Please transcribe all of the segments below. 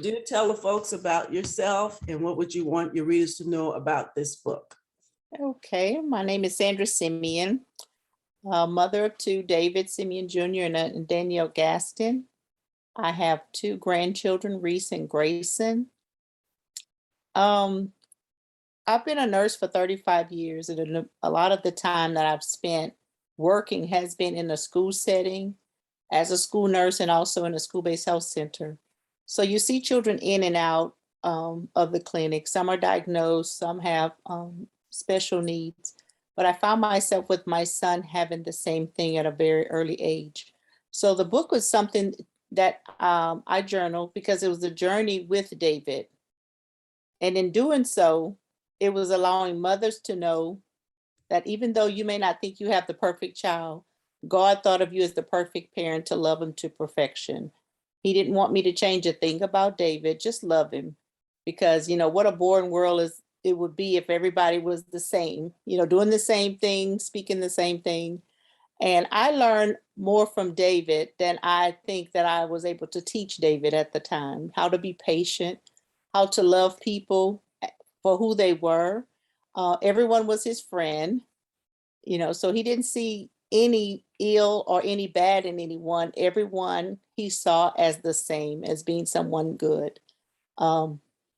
do tell the folks about yourself and what would you want your readers to know about this book? Okay, my name is Sandra Simeon, mother of two, David Simeon Jr. and Danielle Gaston. I have two grandchildren, Reese and Grayson. I've been a nurse for 35 years, and a lot of the time that I've spent working has been in a school setting as a school nurse and also in a school-based health center. So you see children in and out of the clinic. Some are diagnosed, some have special needs. But I found myself with my son having the same thing at a very early age. So the book was something that I journaled because it was a journey with David. And in doing so, it was allowing mothers to know that even though you may not think you have the perfect child, God thought of you as the perfect parent to love him to perfection. He didn't want me to change a thing about David, just love him. Because, what a boring world it would be if everybody was the same, doing the same thing, speaking the same thing. And I learned more from David than I think that I was able to teach David at the time, how to be patient, how to love people for who they were. Everyone was his friend, so he didn't see any ill or any bad in anyone. Everyone he saw as the same, as being someone good.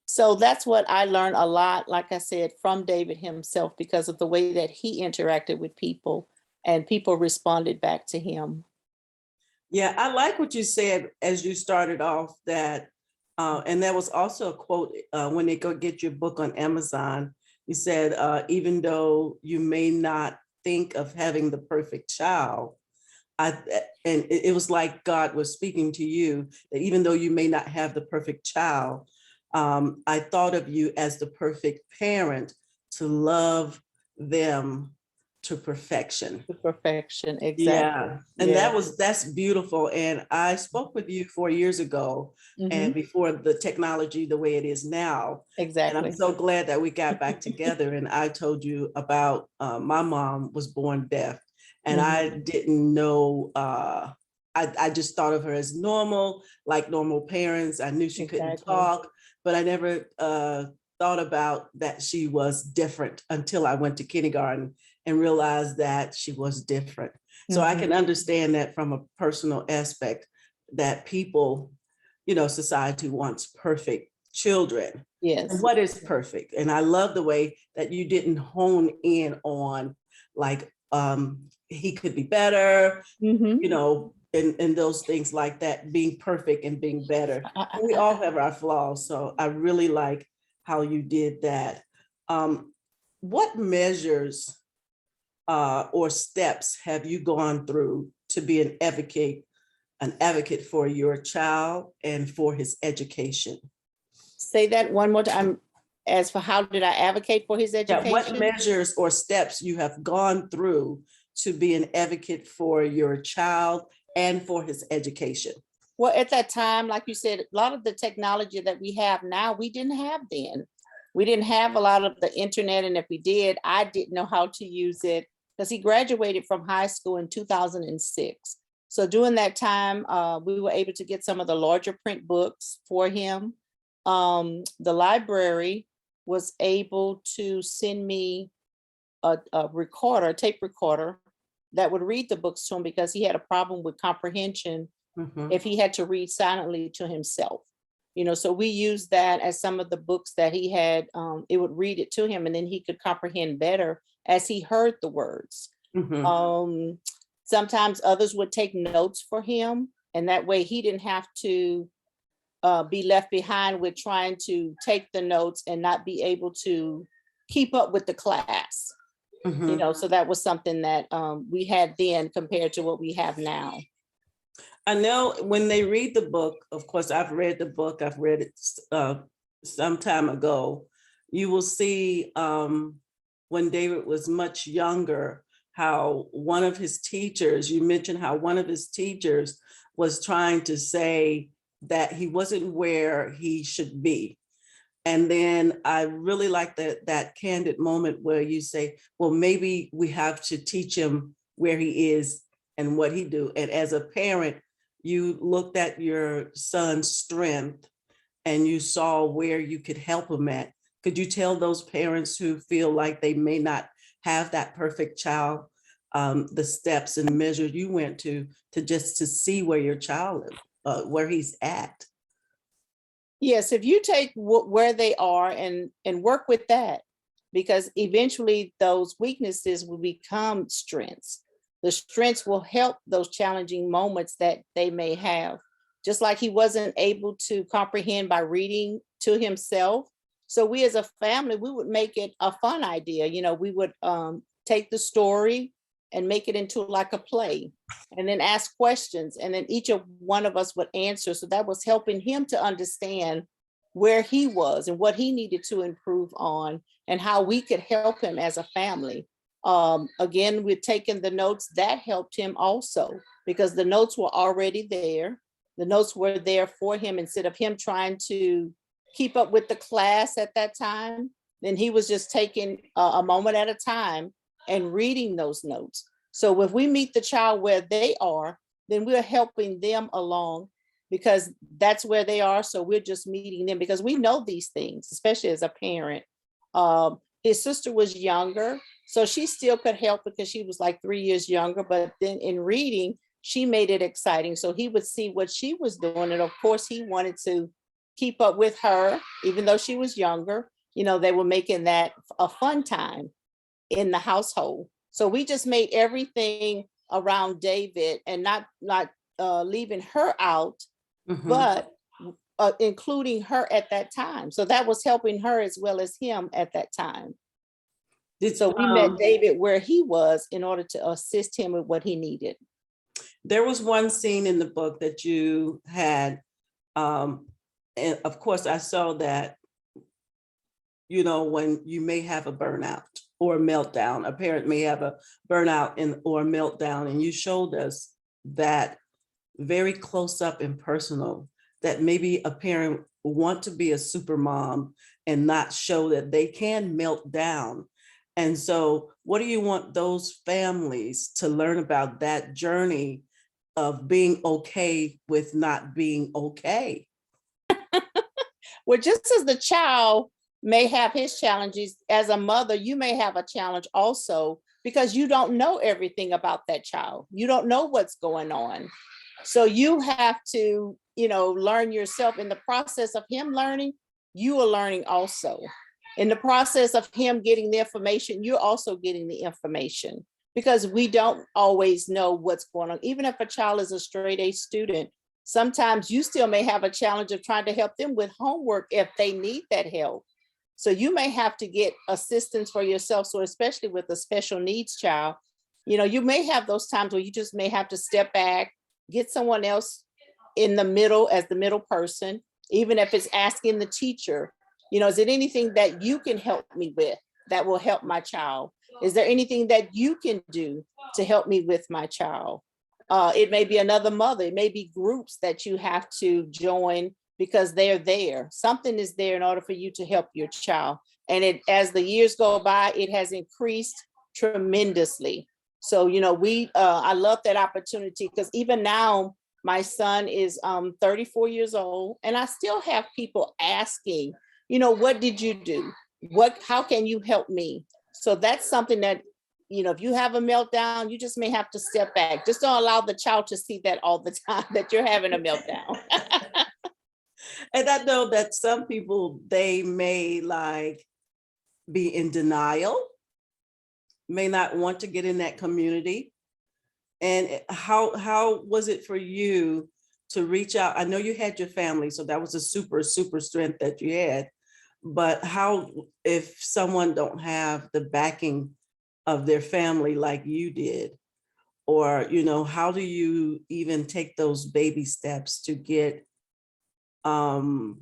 So that's what I learned a lot, like I said, from David himself, because of the way that he interacted with people and people responded back to him. Yeah, I like what you said as you started off that, and that was also a quote when they go get your book on Amazon. You said, even though you may not think of having the perfect child, and it was like God was speaking to you, that even though you may not have the perfect child, I thought of you as the perfect parent to love them to perfection. To perfection, exactly. Yeah, and that's beautiful. And I spoke with you 4 years ago, and before the technology the way it is now. Exactly. And I'm so glad that we got back together. And I told you about my mom was born deaf, and I didn't know. I just thought of her as normal, like normal parents. I knew she couldn't talk, but I never thought about that she was different until I went to kindergarten and realized that she was different. So I can understand that from a personal aspect, that people, society wants perfect children. Yes. And what is perfect? And I love the way that you didn't hone in on like, he could be better, and those things like that, being perfect and being better. We all have our flaws. So I really like how you did that. What measures or steps have you gone through to be an advocate for your child and for his education? Say that one more time. As for how did I advocate for his education? Yeah, what measures or steps you have gone through to be an advocate for your child and for his education? Well, at that time, like you said, a lot of the technology that we have now, we didn't have then. We didn't have a lot of the internet, and if we did, I didn't know how to use it, because he graduated from high school in 2006. So during that time, we were able to get some of the larger print books for him. The library was able to send me a tape recorder that would read the books to him, because he had a problem with comprehension if he had to read silently to himself. So we used that as some of the books that he had, it would read it to him, and then he could comprehend better as he heard the words. Sometimes others would take notes for him, and that way he didn't have to be left behind with trying to take the notes and not be able to keep up with the class. So that was something that we had then compared to what we have now. I know when they read the book, of course, I've read the book, I've read it some time ago. You will see when David was much younger, how one of his teachers, you mentioned how one of his teachers was trying to say that he wasn't where he should be. And then I really like that candid moment where you say, well, maybe we have to teach him where he is and what he do. And as a parent, you looked at your son's strength and you saw where you could help them at, could you tell those parents who feel like they may not have that perfect child, the steps and measures you went to just to see where your child, where he's at? Yes, if you take where they are and work with that, because eventually those weaknesses will become strengths. The strengths will help those challenging moments that they may have. Just like he wasn't able to comprehend by reading to himself. So we as a family, we would make it a fun idea. We would take the story and make it into like a play, and then ask questions, and then each of one of us would answer. So that was helping him to understand where he was and what he needed to improve on, and how we could help him as a family. Again, we're taking the notes that helped him also, because the notes were already there. The notes were there for him. Instead of him trying to keep up with the class at that time, then he was just taking a moment at a time and reading those notes. So if we meet the child where they are, then we're helping them along, because that's where they are. So we're just meeting them, because we know these things, especially as a parent. His sister was younger, so she still could help because she was like 3 years younger. But then in reading, she made it exciting. So he would see what she was doing. And of course, he wanted to keep up with her, even though she was younger. They were making that a fun time in the household. So we just made everything around David, and not leaving her out, but including her at that time. So that was helping her as well as him at that time. So we met David where he was in order to assist him with what he needed. There was one scene in the book that you had, and of course I saw that, when you may have a burnout or a meltdown, a parent may have a burnout or a meltdown, and you showed us that very close up and personal, that maybe a parent want to be a super mom and not show that they can melt down. And so what do you want those families to learn about that journey of being okay with not being okay? Well, just as the child may have his challenges, as a mother, you may have a challenge also, because you don't know everything about that child. You don't know what's going on. So you have to, learn yourself. In the process of him learning, you are learning also. In the process of him getting the information, you're also getting the information, because we don't always know what's going on. Even if a child is a straight A student, sometimes you still may have a challenge of trying to help them with homework if they need that help. So you may have to get assistance for yourself. So especially with a special needs child, you may have those times where you just may have to step back, get someone else in the middle as the middle person, even if it's asking the teacher, is it anything that you can help me with that will help my child? Is there anything that you can do to help me with my child? It may be another mother. It may be groups that you have to join because they're there. Something is there in order for you to help your child. And as the years go by, it has increased tremendously. So, I love that opportunity, because even now, my son is 34 years old, and I still have people asking, what did you do? How can you help me? So that's something that, if you have a meltdown, you just may have to step back. Just don't allow the child to see that all the time, that you're having a meltdown. And I know that some people, they may be in denial, may not want to get in that community. And how was it for you to reach out? I know you had your family, so that was a super strength that you had. But how, if someone don't have the backing of their family like you did, or, how do you even take those baby steps to get that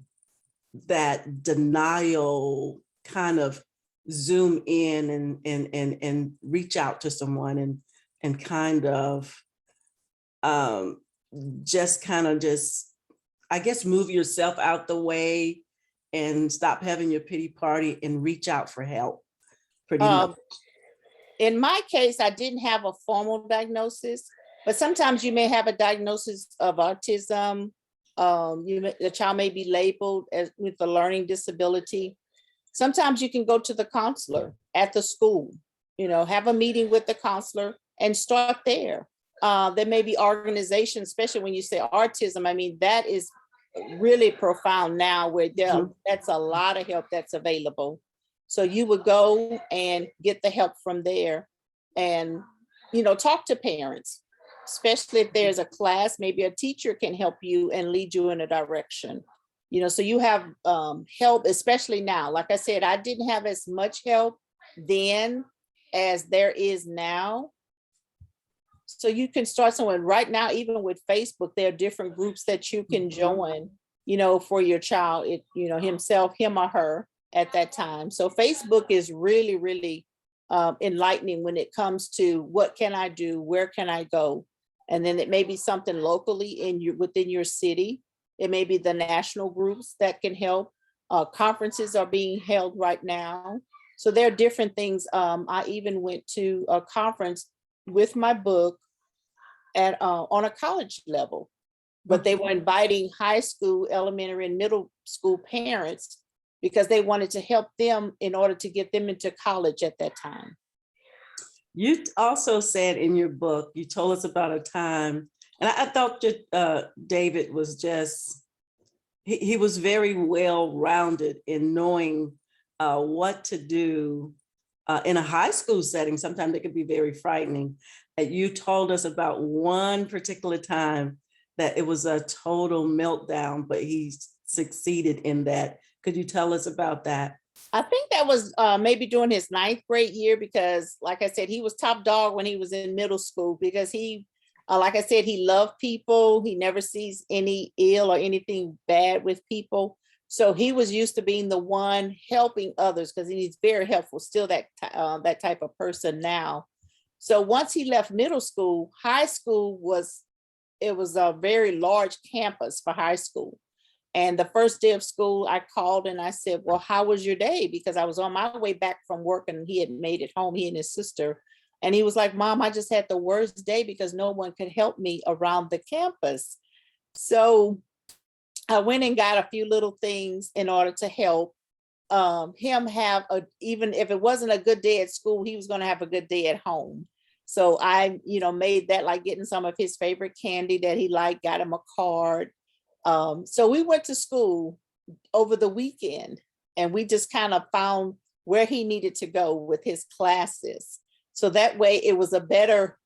denial kind of zoom in and reach out to someone and kind of just I guess move yourself out the way and stop having your pity party and reach out for help, pretty much? In my case, I didn't have a formal diagnosis, but sometimes you may have a diagnosis of autism The child may be labeled as with a learning disability. Sometimes you can go to the counselor at the school, have a meeting with the counselor and start there. There may be organizations, especially when you say autism. I mean, that is really profound now where that's a lot of help that's available. So you would go and get the help from there and, talk to parents, especially if there's a class, maybe a teacher can help you and lead you in a direction. So you have help, especially now. Like I said, I didn't have as much help then as there is now. So you can start somewhere right now, even with Facebook, there are different groups that you can join, for your child, himself, him or her at that time. So Facebook is really, really enlightening when it comes to what can I do, where can I go? And then it may be something locally within your city. It may be the national groups that can help. Conferences are being held right now. So there are different things. I even went to a conference with my book on a college level, but they were inviting high school, elementary, and middle school parents because they wanted to help them in order to get them into college at that time. You also said in your book, you told us about a time, and I thought that David was he was very well-rounded in knowing what to do in a high school setting. Sometimes it could be very frightening. And you told us about one particular time that it was a total meltdown, but he succeeded in that. Could you tell us about that? I think that was maybe during his 9th grade year, because like I said, he was top dog when he was in middle school because he, like I said, he loved people. He never sees any ill or anything bad with people. So he was used to being the one helping others because he's very helpful, still that type of person now. So once he left middle school, high school was a very large campus for high school. And the first day of school, I called and I said, well, how was your day? Because I was on my way back from work and he had made it home, he and his sister. And he was like, Mom, I just had the worst day because no one could help me around the campus. So I went and got a few little things in order to help him have even if it wasn't a good day at school, he was going to have a good day at home. So I, made that, like getting some of his favorite candy that he liked, got him a card. So we went to school over the weekend and we just kind of found where he needed to go with his classes. So that way it was a better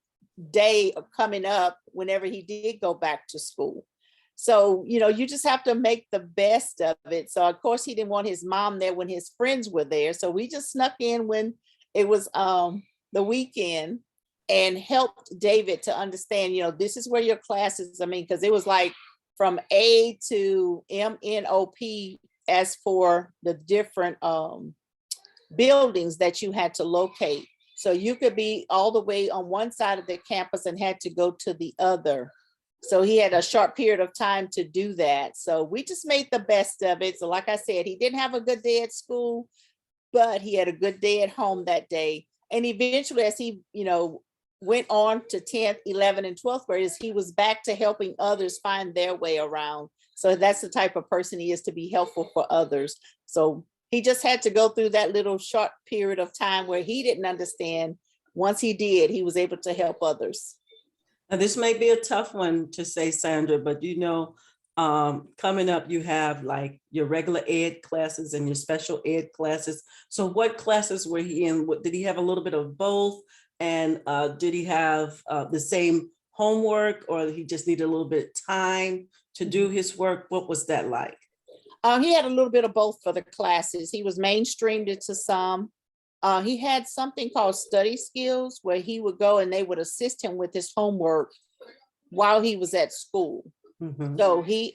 day of coming up whenever he did go back to school. So, you just have to make the best of it. So of course he didn't want his mom there when his friends were there. So we just snuck in when it was the weekend and helped David to understand, this is where your classes, because it was like from A to MNOP as for the different buildings that you had to locate. So you could be all the way on one side of the campus and had to go to the other. So he had a short period of time to do that. So we just made the best of it. So like I said, he didn't have a good day at school, but he had a good day at home that day. And eventually as he, went on to 10th, 11th, and 12th graders, he was back to helping others find their way around. So that's the type of person he is, to be helpful for others. So he just had to go through that little short period of time where he didn't understand. Once he did, he was able to help others. Now, this may be a tough one to say, Sandra, but coming up, you have like your regular ed classes and your special ed classes. So what classes were he in? Did he have a little bit of both? And did he have the same homework, or he just needed a little bit of time to do his work? What was that like? He had a little bit of both for the classes. He was mainstreamed into some. He had something called study skills where he would go and they would assist him with his homework while he was at school. So he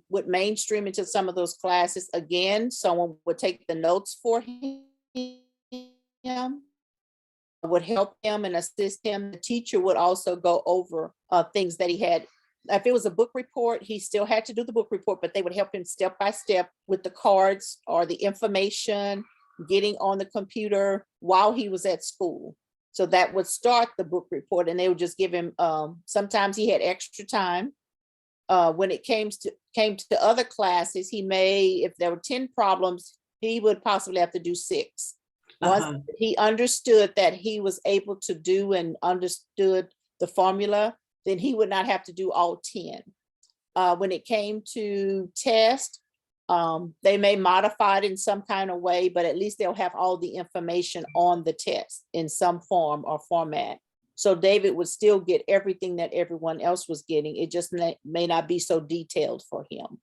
would mainstream into some of those classes. Again, someone would take the notes for him, would help him and assist him. The teacher would also go over things that he had. If it was a book report, he still had to do the book report, but they would help him step by step with the cards or the information, getting on the computer while he was at school. So that would start the book report, and they would just give him, sometimes he had extra time. when it came to other classes, he may, if there were 10 problems, he would possibly have to do 6. Once he understood that he was able to do and understood the formula, then he would not have to do all 10. When it came to test, they may modify it in some kind of way, but at least they'll have all the information on the test in some form or format. So David would still get everything that everyone else was getting. It just may not be so detailed for him.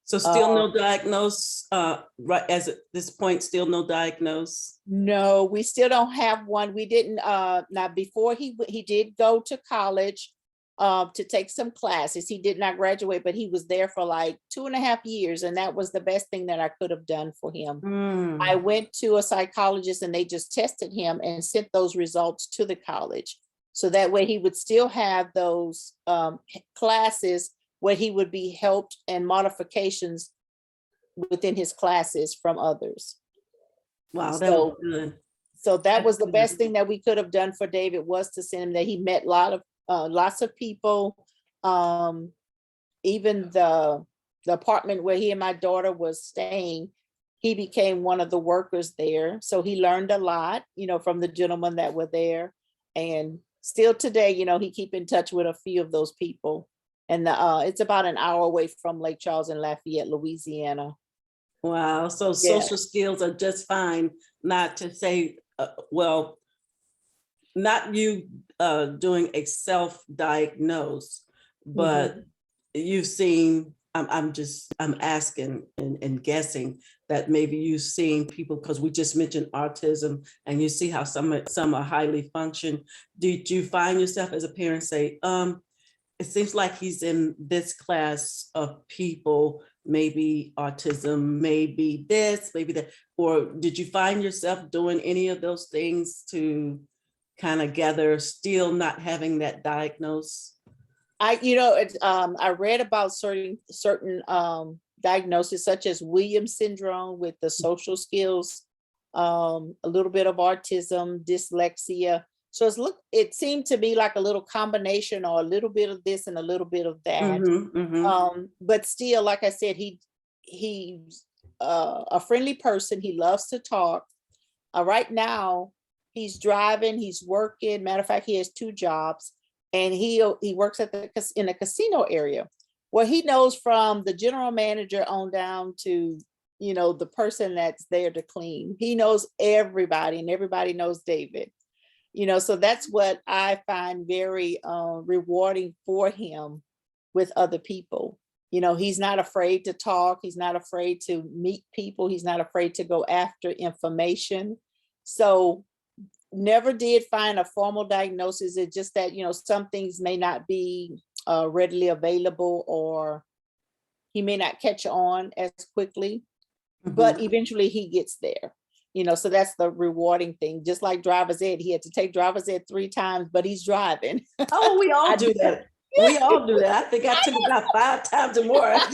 So still no diagnose, right as at this point, still no diagnose? No, we still don't have one. We didn't, now before he did go to college to take some classes. He did not graduate, but he was there for like 2.5 years. And that was the best thing that I could have done for him. I went to a psychologist and they just tested him and sent those results to the college. So that way he would still have those classes where he would be helped and modifications within his classes from others. Wow, that was good. So that was the best thing that we could have done for David, was to send him that. He met lots of people. Even the apartment where he and my daughter was staying, he became one of the workers there. So he learned a lot, from the gentlemen that were there. And still today, he keep in touch with a few of those people. And it's about an hour away from Lake Charles in Lafayette, Louisiana. Wow. So social skills are just fine. Not to say, well, not you doing a self-diagnose, but you've seen, I'm asking and guessing that maybe you've seen people, because we just mentioned autism, and you see how some are highly function. Did you find yourself as a parent say, it seems like he's in this class of people, maybe autism, maybe this, maybe that, or did you find yourself doing any of those things to kind of gather, still not having that diagnosis? I read about certain diagnoses such as Williams syndrome with the social skills, a little bit of autism, dyslexia. So it seemed to be like a little combination, or a little bit of this and a little bit of that. But still, like I said, he's a friendly person. He loves to talk. Right now, he's driving, he's working. Matter of fact, he has 2 jobs, and he works in a casino area. Well, he knows from the general manager on down to the person that's there to clean. He knows everybody, and everybody knows David. So that's what I find very rewarding for him with other people. He's not afraid to talk. He's not afraid to meet people. He's not afraid to go after information. So never did find a formal diagnosis. It's just that, some things may not be readily available, or he may not catch on as quickly, but eventually he gets there. So that's the rewarding thing. Just like driver's ed, he had to take driver's ed 3 times, but he's driving. Oh, we all do that. We all do that. I think I took about 5 times or more. I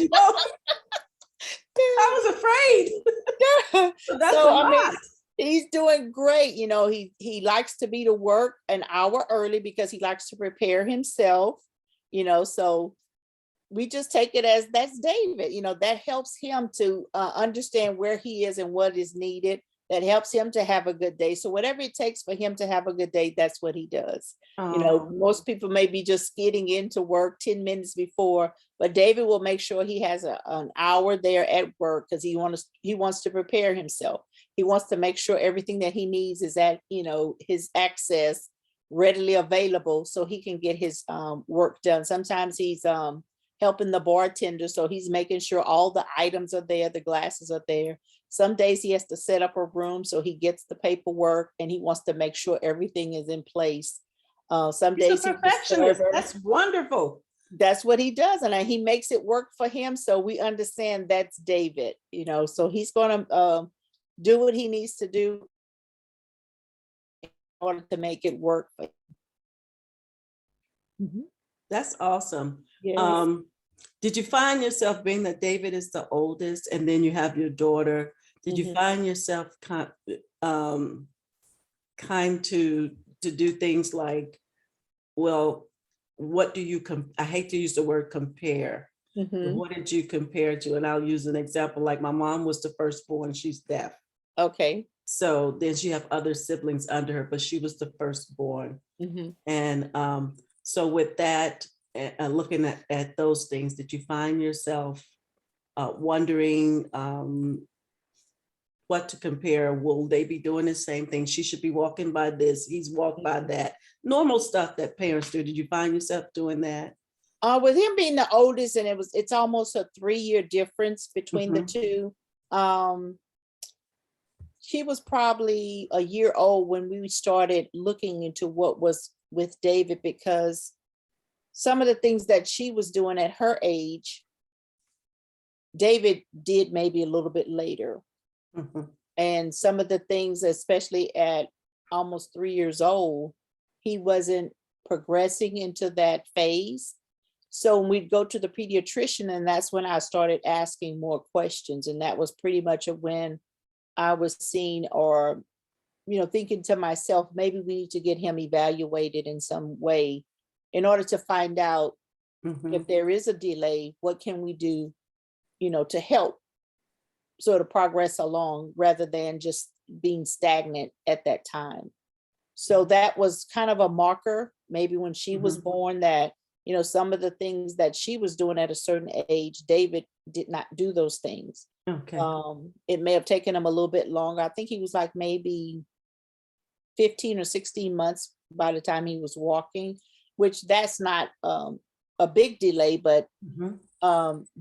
was afraid. So that's a lot. He's doing great. He likes to be to work an hour early because he likes to prepare himself. So we just take it as that's David. That helps him to understand where he is and what is needed. That helps him to have a good day. So whatever it takes for him to have a good day, that's what he does. Most people may be just getting into work 10 minutes before, but David will make sure he has an hour there at work because he wants to prepare himself. He wants to make sure everything that he needs is at, his access readily available so he can get his work done. Sometimes he's helping the bartender, so he's making sure all the items are there, the glasses are there. Some days he has to set up a room, so he gets the paperwork and he wants to make sure everything is in place. Some days he's a perfectionist. That's wonderful. That's what he does, and he makes it work for him. So we understand that's David, so he's going to do what he needs to do in order to make it work for him. That's awesome. Yes. Did you find yourself, being that David is the oldest and then you have your daughter, did you find yourself kind to do things like, well, what do you, I hate to use the word compare, Mhm. What did you compare to? And I'll use an example, like my mom was the firstborn, she's deaf. Okay. So then she have other siblings under her, but she was the firstborn. Mhm. And so with that, looking at those things, did you find yourself wondering what to compare? Will they be doing the same thing? She should be walking by this, he's walked by that. Normal stuff that parents do. Did you find yourself doing that? With him being the oldest, and it's almost a 3-year difference between the Mhm. two. She was probably a year old when we started looking into what was with David, because some of the things that she was doing at her age, David did maybe a little bit later. Mhm. And some of the things, especially at almost 3 years old, he wasn't progressing into that phase. So when we'd go to the pediatrician, and that's when I started asking more questions. And that was pretty much when I was seeing, or, thinking to myself, maybe we need to get him evaluated in some way in order to find out if Mhm. there is a delay, what can we do, to help sort of progress along rather than just being stagnant at that time. So that was kind of a marker, maybe when she was Mhm. born, that, some of the things that she was doing at a certain age, David did not do those things. Okay. It may have taken him a little bit longer. I think he was like maybe 15 or 16 months by the time he was walking, which that's not a big delay, but Mhm.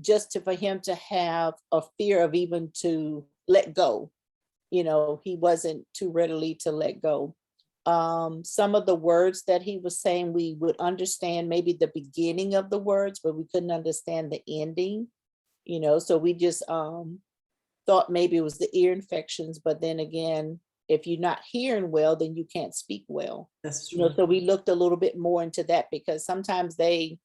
just for him to have a fear of even to let go. He wasn't too readily to let go. Some of the words that he was saying, we would understand maybe the beginning of the words, but we couldn't understand the ending, so we just thought maybe it was the ear infections. But then again, if you're not hearing well, then you can't speak well. That's true. So we looked a little bit more into that, because sometimes they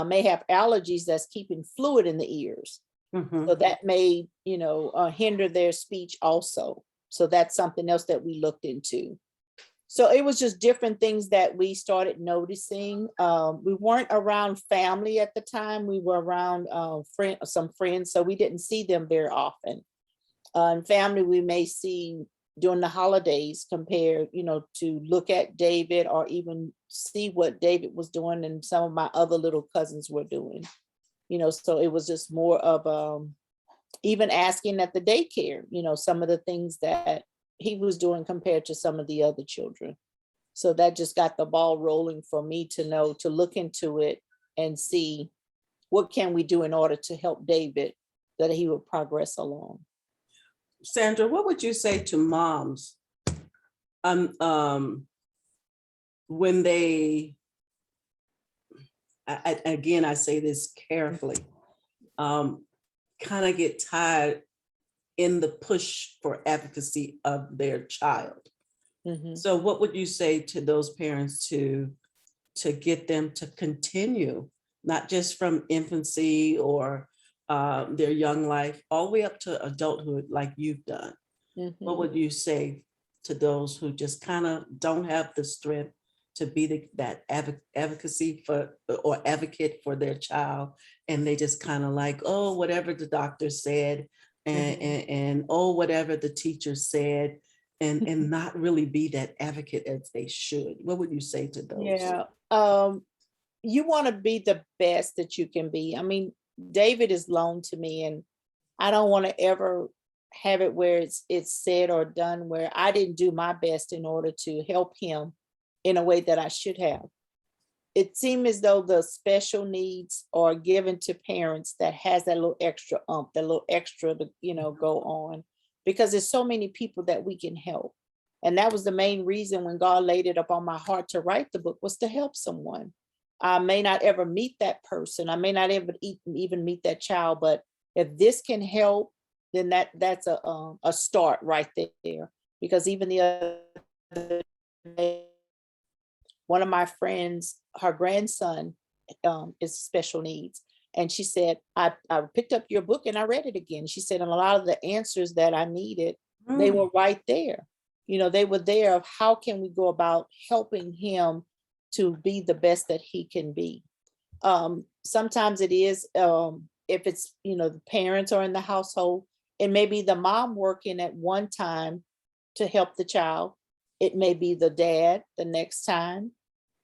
may have allergies that's keeping fluid in the ears. So Mhm. that may, hinder their speech also. So that's something else that we looked into. So it was just different things that we started noticing. We weren't around family at the time. We were around some friends, so we didn't see them very often. And family we may see during the holidays, compared, to look at David or even see what David was doing and some of my other little cousins were doing. So it was just more of even asking at the daycare, some of the things that he was doing compared to some of the other children. So that just got the ball rolling for me to know to look into it and see what can we do in order to help David, that he would progress along. Sandra, what would you say to moms um, um, when they, again, I say this carefully, kind of get tired in the push for advocacy of their child? Mhm. So what would you say to those parents to get them to continue, not just from infancy or their young life, all the way up to adulthood like you've done? What Mhm. would you say to those who just kind of don't have the strength to be that advocacy for or advocate for their child, and they just kind of like, oh, whatever the doctor said, Mhm. and oh, whatever the teacher said, and not really be that advocate as they should? What would you say to those? Yeah. You want to be the best that you can be. I mean, David is loaned to me, and I don't want to ever have it where it's said or done where I didn't do my best in order to help him in a way that I should have. It seemed as though the special needs are given to parents that has that little extra that little extra to, go on, because there's so many people that we can help. And that was the main reason when God laid it upon my heart to write the book, was to help someone. I may not ever meet that person. I may not ever even meet that child, but if this can help, then that's a start right there. Because even the other day, one of my friends, her grandson is special needs. And she said, I picked up your book and I read it again. She said, and a lot of the answers that I needed, they Mm, were right there. They were there of how can we go about helping him to be the best that he can be. Sometimes it is, if it's, the parents are in the household, it may be the mom working at one time to help the child. It may be the dad the next time.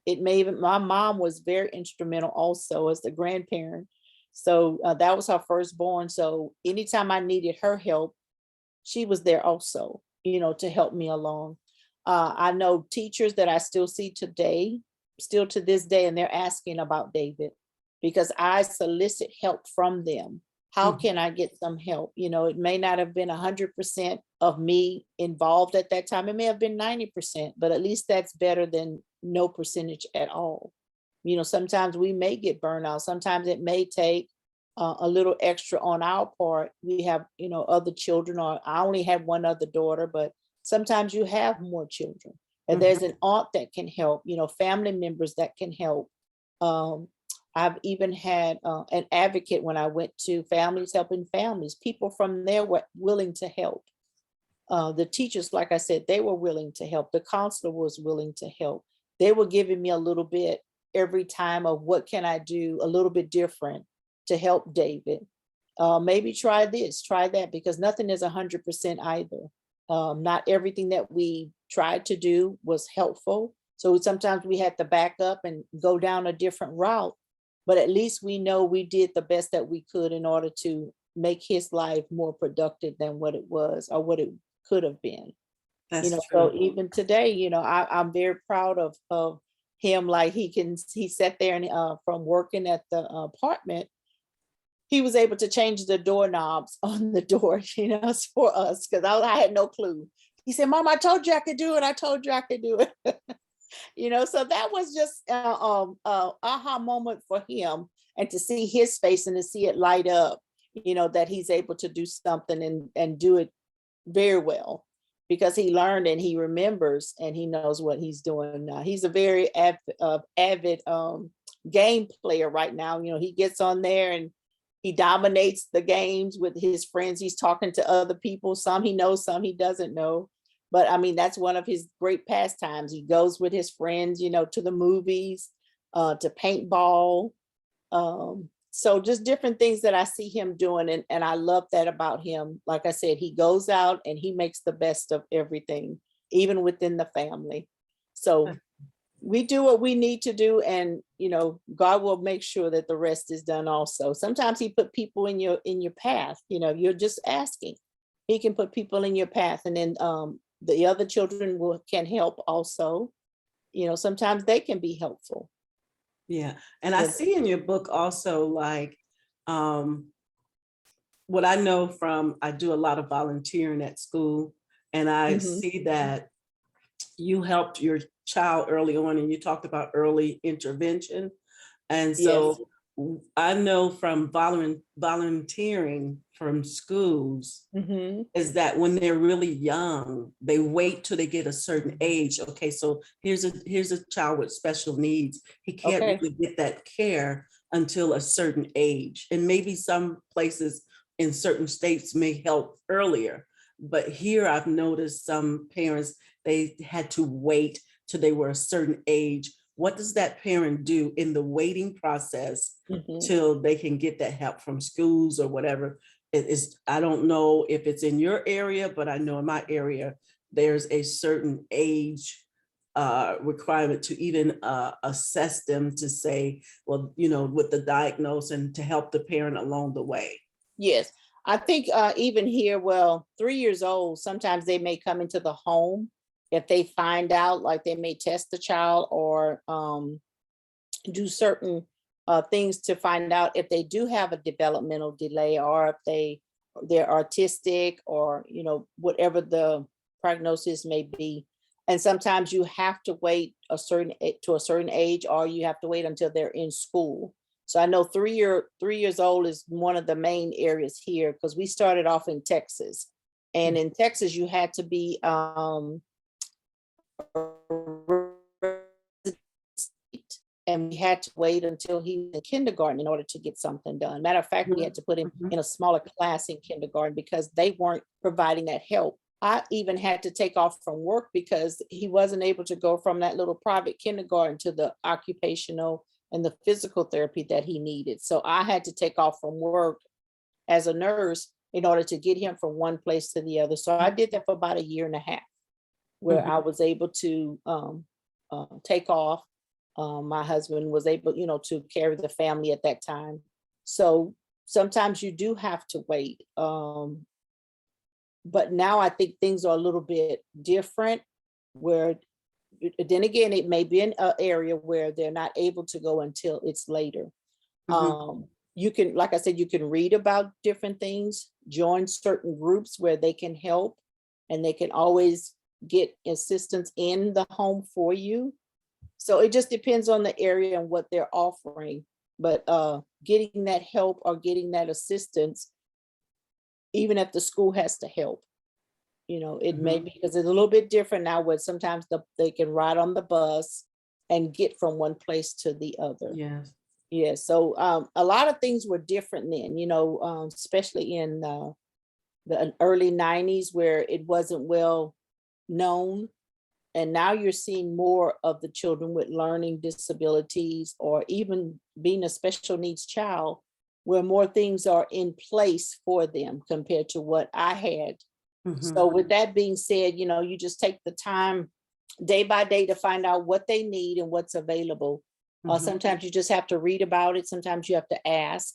It may even, my mom was very instrumental also as the grandparent. So that was her firstborn. So anytime I needed her help, she was there also, to help me along. I know teachers that I still see today, still to this day, and they're asking about David because I solicit help from them. How Mhm. can I get some help? It may not have been 100% of me involved at that time. It may have been 90%, but at least that's better than no percentage at all. Sometimes we may get burnout. Sometimes it may take a little extra on our part. We have, other children, or I only had one other daughter, but sometimes you have more children. And Mhm. there's an aunt that can help, family members that can help. Um, I've even had an advocate when I went to Families Helping Families. People from there were willing to help. The teachers, like I said, they were willing to help. The counselor was willing to help. They were giving me a little bit every time of what can I do a little bit different to help David. Maybe try this, try that, because nothing is 100% either. Not everything that we tried to do was helpful. So sometimes we had to back up and go down a different route. But at least we know we did the best that we could in order to make his life more productive than what it was or what it could have been. That's So true. even today, I'm very proud of him. Like he sat there and from working at the apartment, he was able to change the doorknobs on the door, for us, because I had no clue. He said, Mom, I told you I could do it. I told you I could do it. So that was just aha moment for him, and to see his face and to see it light up, that he's able to do something and do it very well, because he learned and he remembers and he knows what he's doing now. He's a very avid game player right now. He gets on there and he dominates the games with his friends. He's talking to other people. Some he knows, some he doesn't know. But I mean, that's one of his great pastimes. He goes with his friends, to the movies, to paintball. So just different things that I see him doing. And I love that about him. Like I said, he goes out and he makes the best of everything, even within the family. So we do what we need to do, and God will make sure that the rest is done also. Sometimes he put people in your path. You're just asking. He can put people in your path, and then the other children can help also. Sometimes they can be helpful. Yeah. And I Yeah. see in your book also, like, um, what I know from, I do a lot of volunteering at school, and I Mhm. see that you helped your child early on, and you talked about early intervention. And Yes. so I know from volunteering from schools Mhm. is that when they're really young, they wait till they get a certain age. Okay, so here's a child with special needs. He can't Okay. really get that care until a certain age. And maybe some places in certain states may help earlier. But here I've noticed some parents, they had to wait till they were a certain age. What does that parent do in the waiting process Mhm. till they can get that help from schools or whatever? It is, I don't know if it's in your area, but I know in my area, there's a certain age requirement to even assess them to say, well, with the diagnosis and to help the parent along the way. Yes. I think even here, well, 3 years old, sometimes they may come into the home if they find out, like they may test the child or do certain things to find out if they do have a developmental delay, or if they're artistic, or whatever the prognosis may be. And sometimes you have to wait to a certain age, or you have to wait until they're in school. So I know 3 years old is one of the main areas here, because we started off in Texas, and in Texas you had to be and we had to wait until he was in kindergarten in order to get something done. Matter of fact, we had to put him Mhm. in a smaller class in kindergarten because they weren't providing that help. I even had to take off from work because he wasn't able to go from that little private kindergarten to the occupational and the physical therapy that he needed. So I had to take off from work as a nurse in order to get him from one place to the other. So I did that for about a year and a half, where I was able to take off. My husband was able, to carry the family at that time. So sometimes you do have to wait. But now I think things are a little bit different, where then again, it may be an area where they're not able to go until it's later. You can, like I said, you can read about different things, join certain groups where they can help, and they can always get assistance in the home for you. So it just depends on the area and what they're offering. But getting that help or getting that assistance, even if the school has to help, it may be, because it's a little bit different now, where sometimes they can ride on the bus and get from one place to the other. Yes. Yeah. So a lot of things were different then, especially in the early 90s, where it wasn't well known. And now you're seeing more of the children with learning disabilities, or even being a special needs child, where more things are in place for them compared to what I had. So with that being said, you just take the time day by day to find out what they need and what's available. Sometimes you just have to read about it. Sometimes you have to ask,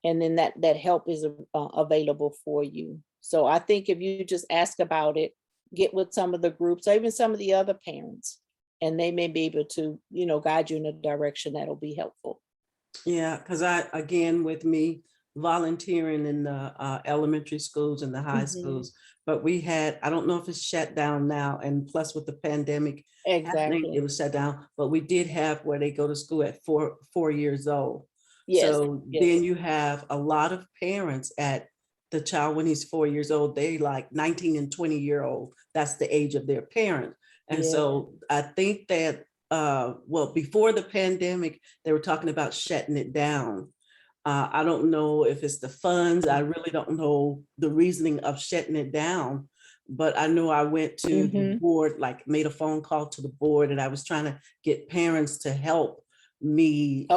and then that help is available for you. So I think if you just ask about it, get with some of the groups, or even some of the other parents, and they may be able to, guide you in a direction that'll be helpful. Yeah, because again, with me volunteering in the elementary schools and the high schools, but we had, I don't know if it's shut down now, and plus with the pandemic happening, Exactly. it was shut down, but we did have where they go to school at 4 years old. Yes. So then you have a lot of parents at the child when he's 4 years old, they like 19 and 20-year-old. That's the age of their parent. And so I think that, well, before the pandemic, they were talking about shutting it down. I don't know if it's the funds. I really don't know the reasoning of shutting it down, but I know I went to the board, like made a phone call to the board, and I was trying to get parents to help me,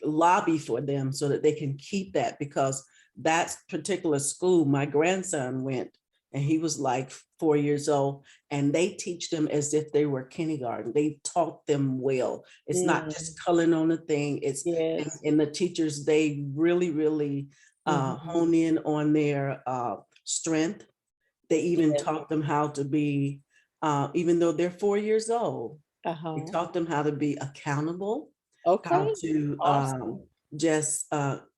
lobby for them so that they can keep that, because that particular school my grandson went, and he was like 4 years old, and they teach them as if they were kindergarten. They taught them well. It's not just coloring on the thing. It's and the teachers, they really hone in on their strength. They even taught them how to be, even though they're 4 years old, they taught them how to be accountable, how to just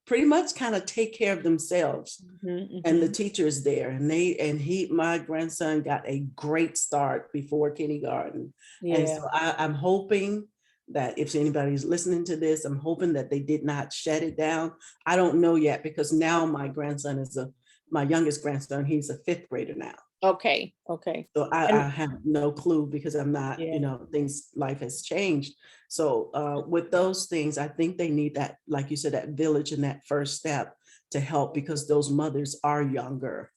pretty much kind of take care of themselves. And the teachers there, and my grandson got a great start before kindergarten. And so I'm hoping that if anybody's listening to this, I'm hoping that they did not shut it down. I don't know yet, because now my grandson is my youngest grandson, he's a fifth grader now. Okay. So I have no clue, because I'm not, life has changed. So with those things, I think they need that, like you said, that village and that first step to help, because those mothers are younger.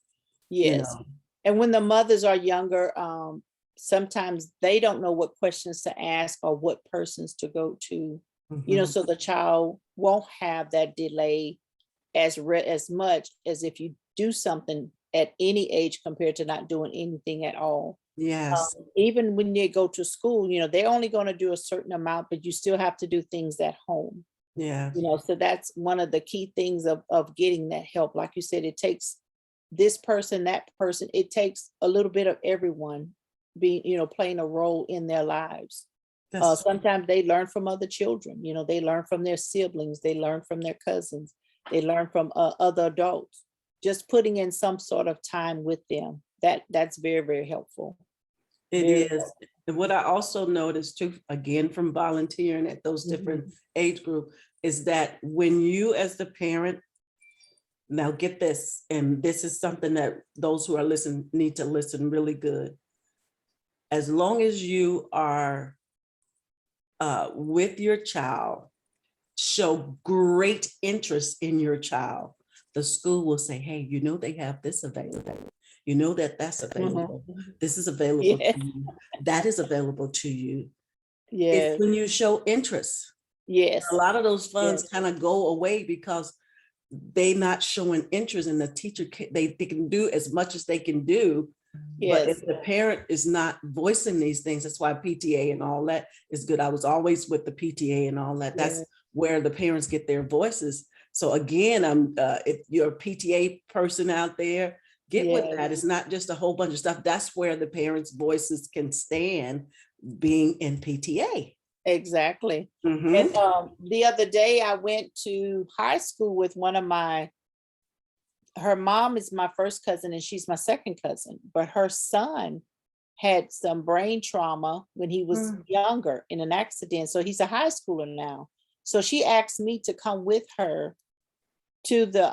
Yes. And when the mothers are younger, sometimes they don't know what questions to ask or what persons to go to, so the child won't have that delay as much as if you do something at any age compared to not doing anything at all. Yes. Even when they go to school, they're only going to do a certain amount, but you still have to do things at home. Yeah. So that's one of the key things of getting that help. Like you said, it takes this person, that person, it takes a little bit of everyone being, playing a role in their lives. Sometimes they learn from other children, they learn from their siblings, they learn from their cousins, they learn from other adults. Just putting in some sort of time with them, that's very, very helpful. It is. And what I also noticed too, again, from volunteering at those different age groups, is that when you as the parent, now get this, and this is something that those who are listening need to listen really good. As long as you are with your child, show great interest in your child, the school will say, hey, they have this available. That's available. This is available to you. That is available to you. It's Yes, when you show interest. A yes, lot of those funds yes, kind of go away because they not showing interest, and the teacher they can do as much as they can do. But if yes, the parent is not voicing these things, that's why PTA and all that is good. I was always with the PTA and all that. That's yes, where the parents get their voices. So again, if you're a PTA person out there, get with yes, that. It's not just a whole bunch of stuff. That's where the parents' voices can stand, being in PTA. exactly. And Mm-hmm. the other day I went to high school with one of her mom is my first cousin and she's my second cousin, but her son had some brain trauma when he was younger in an accident. So he's a high schooler now. So she asked me to come with her to the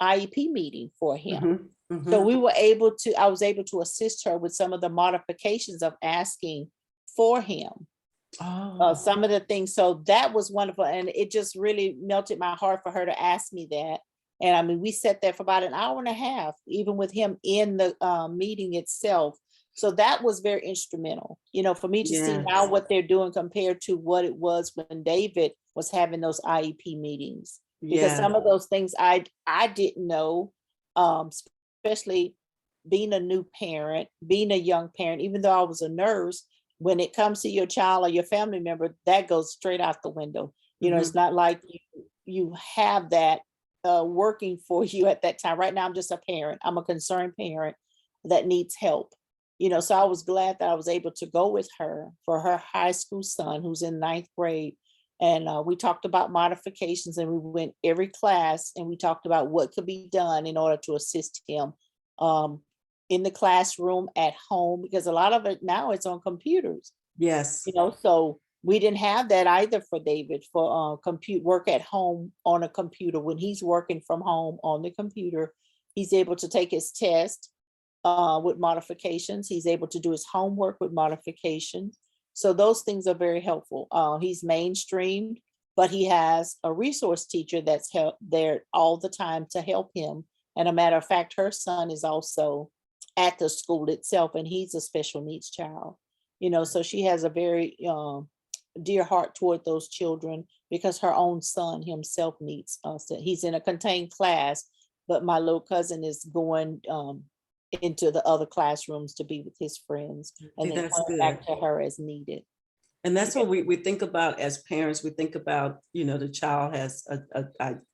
IEP meeting for him. Mm-hmm. So Mm-hmm. I was able to assist her with some of the modifications of asking for him. Oh, Some of the things. So that was wonderful. And it just really melted my heart for her to ask me that. And I mean, we sat there for about an hour and a half, even with him in the meeting itself. So that was very instrumental, for me to see now yes, what they're doing compared to what it was when David was having those IEP meetings. Because yeah. some of those things I didn't know, especially being a new parent, being a young parent, even though I was a nurse, when it comes to your child or your family member, that goes straight out the window. It's Mm-hmm. not like you have that working for you at that time. Right now, I'm just a parent. I'm a concerned parent that needs help. So I was glad that I was able to go with her for her high school son who's in ninth grade. And we talked about modifications and we went every class and we talked about what could be done in order to assist him. Um, in the classroom, at home, because a lot of it now it's on computers, Yes. so we didn't have that either for David for compute work at home on a computer. When he's working from home on the computer, he's able to take his test with modifications. He's able to do his homework with modifications. So those things are very helpful. He's mainstreamed, but he has a resource teacher that's there all the time to help him. And a matter of fact, her son is also at the school itself, and he's a special needs child. So she has a very dear heart toward those children because her own son himself needs us. He's in a contained class, but my little cousin is going into the other classrooms to be with his friends and See, then that's coming good. back to her as needed. And that's Yeah. what we think about as parents. We think about, the child has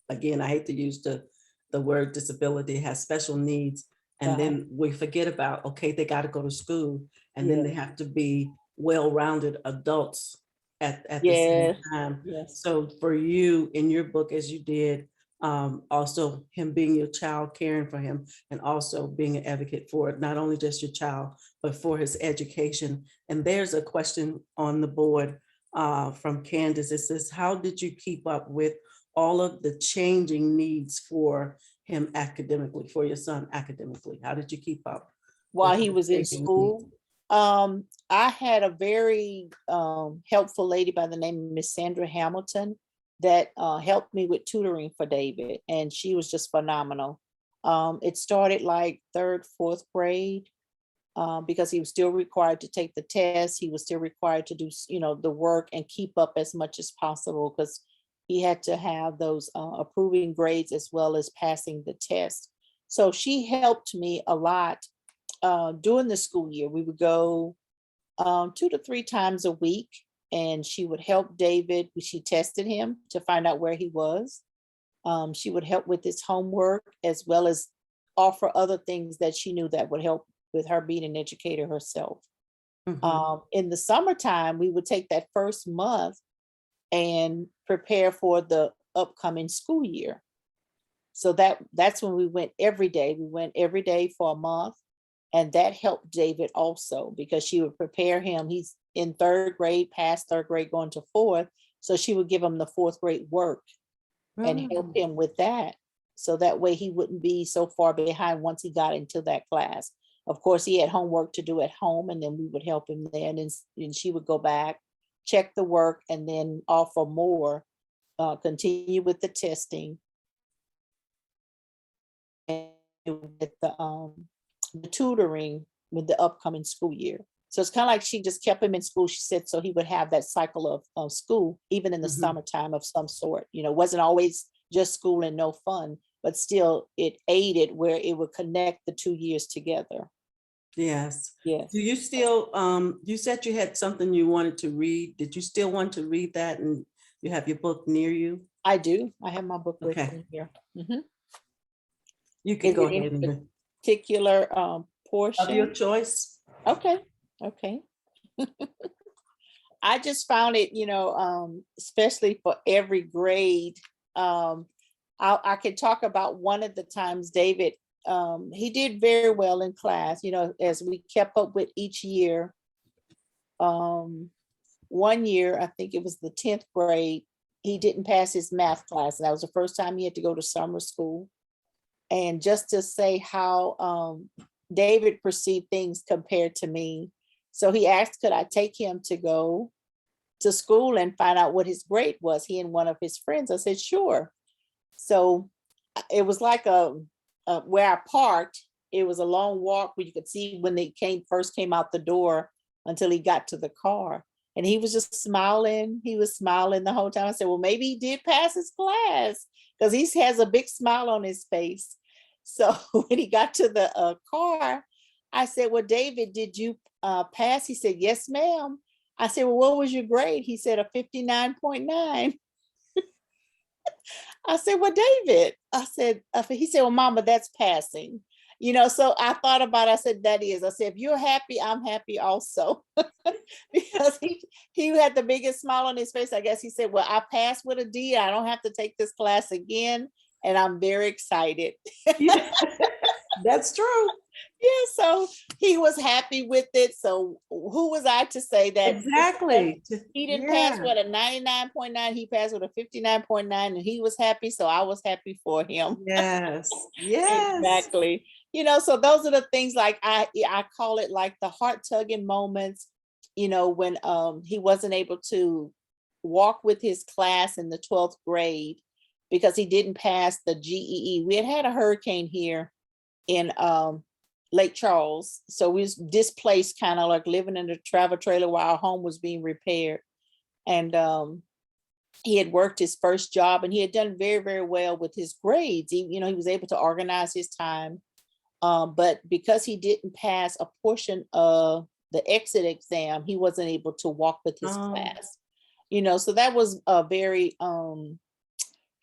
again, I hate to use the word disability, has special needs. And Uh-huh. then we forget about, okay, they got to go to school, and then Yeah. they have to be well-rounded adults at the same Yes. time. Yes. So for you in your book, as you did, also him being your child, caring for him, and also being an advocate for it, not only just your child, but for his education. And there's a question on the board from Candace. It says, how did you keep up with all of the changing needs for him academically, for your son academically? How did you keep up with While he the was in changing needs? school, I had a very helpful lady by the name of Miss Sandra Hamilton that helped me with tutoring for David, and she was just phenomenal. It started like third, fourth grade, because he was still required to take the test. He was still required to do, the work and keep up as much as possible because he had to have those approving grades as well as passing the test. So she helped me a lot during the school year. We would go 2 to 3 times a week, and she would help David. She tested him to find out where he was. She would help with his homework as well as offer other things that she knew that would help with her being an educator herself. Mhm. In the summertime, we would take that first month and prepare for the upcoming school year. So that's when we went every day. We went every day for a month, and that helped David also because she would prepare him. He's in third grade, past third grade, going to fourth. So she would give him the fourth grade work and help Mm. him with that. So that way he wouldn't be so far behind once he got into that class. Of course, he had homework to do at home, and then we would help him there. And she would go back, check the work, and then offer more, continue with the testing and with the tutoring with the upcoming school year. So it's kind of like she just kept him in school, she said, so he would have that cycle of school, even in the Mhm. summertime of some sort. You know, it wasn't always just school and no fun, but still it aided where it would connect the 2 years together. Yes. Yes, Do you still, you said you had something you wanted to read. Did you still want to read that, and you have your book near you? I do. I have my book with Okay, me here. Mhm. you can Is go it ahead any and particular of your portion? choice. Okay, okay. I just found it, especially for every grade. I could talk about one of the times David, he did very well in class, as we kept up with each year. One year, I think it was the 10th grade, he didn't pass his math class. And that was the first time he had to go to summer school. And just to say how David perceived things compared to me. So he asked, could I take him to go to school and find out what his grade was, he and one of his friends. I said, sure. So it was like where I parked, it was a long walk where you could see when they first came out the door until he got to the car. And he was just smiling. He was smiling the whole time. I said, well, maybe he did pass his class because he has a big smile on his face. So when he got to the car, I said, well, David, did you pass? He said, yes, ma'am. I said, well, what was your grade? He said a 59.9. I said, well, David, he said, well, mama, that's passing. So I thought about it. I said, that is. I said, if you're happy, I'm happy also. Because he had the biggest smile on his face. I guess he said, well, I passed with a D. I don't have to take this class again. And I'm very excited. Yeah, that's true. Yeah, so he was happy with it. So who was I to say that Exactly. he didn't pass Yeah. with a 99.9, he passed with a 59.9, and he was happy, so I was happy for him. Yes. Yes. Exactly. So those are the things like I call it like the heart tugging moments, when he wasn't able to walk with his class in the 12th grade because he didn't pass the GEE. We had a hurricane here in Lake Charles. So we was displaced, kind of like living in a travel trailer while our home was being repaired. And he had worked his first job and he had done very, very well with his grades. He was able to organize his time. But because he didn't pass a portion of the exit exam, he wasn't able to walk with his class. So that was a very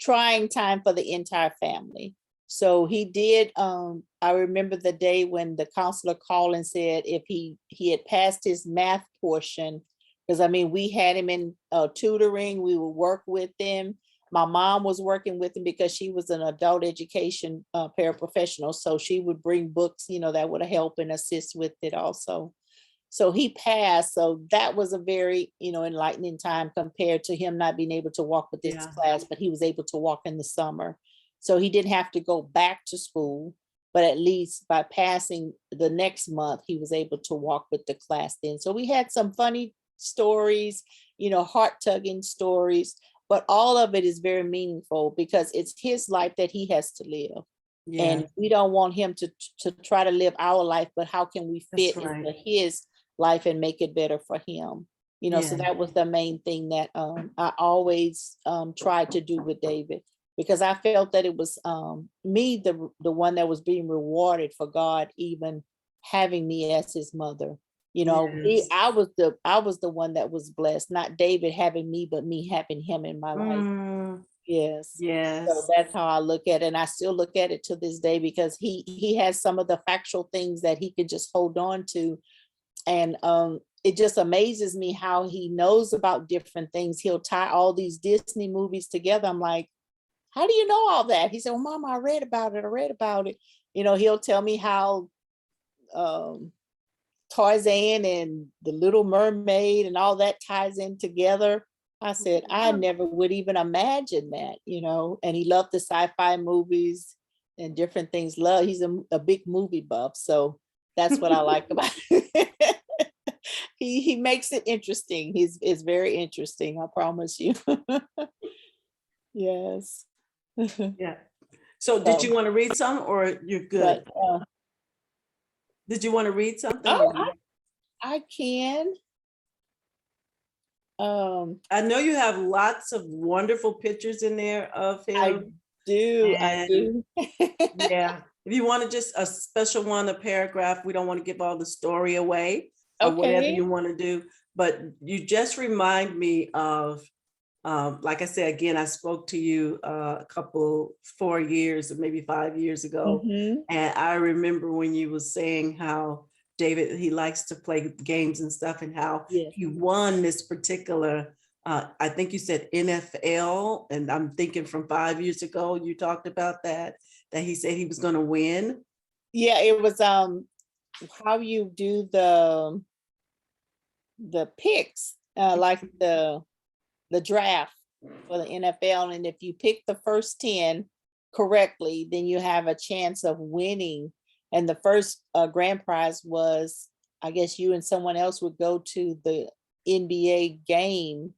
trying time for the entire family. So he did, I remember the day when the counselor called and said if he had passed his math portion, because we had him in tutoring, we would work with him. My mom was working with him because she was an adult education paraprofessional. So she would bring books, that would help and assist with it also. So he passed. So that was a very, enlightening time compared to him not being able to walk with his Yeah. class, but he was able to walk in the summer. So he didn't have to go back to school, but at least by passing the next month, he was able to walk with the class then. So we had some funny stories, heart tugging stories, but all of it is very meaningful because it's his life that he has to live. Yeah. And we don't want him to try to live our life, but how can we fit That's right. into his life and make it better for him? So Yeah. that was the main thing that I always tried to do with David, because I felt that it was me, the one that was being rewarded for God even having me as his mother. Yes. I was the one that was blessed, not David having me, but me having him in my life. Mm, Yes. So yes. that's how I look at it. And I still look at it to this day because he has some of the factual things that he could just hold on to. And it just amazes me how he knows about different things. He'll tie all these Disney movies together. I'm like, how do you know all that? He said, well, Mama, I read about it. I read about it. He'll tell me how Tarzan and the Little Mermaid and all that ties in together. I said, I never would even imagine that, and he loved the sci-fi movies and different things. He's a big movie buff. So that's what I like about it. He makes it interesting. It's very interesting, I promise you. Yes. Yeah. So did you So, want to read some or you're but good? Did you want to read something? oh, Or I can. I know you have lots of wonderful pictures in there of I him. do. I And do. yeah, if you want to just a special one, a paragraph, we don't want to give all the story away or whatever Okay. you want to do. But you just remind me of, like I said, again, I spoke to you a couple, 4 years or maybe 5 years ago. Mhm. And I remember when you was saying how David, he likes to play games and stuff and how Yes. he won this particular, I think you said NFL, and I'm thinking from 5 years ago, you talked about that he said he was going to win. Yeah, it was how you do the picks, like the draft for the NFL. And if you pick the first 10 correctly, then you have a chance of winning. And the first grand prize was, I guess you and someone else would go to the NBA game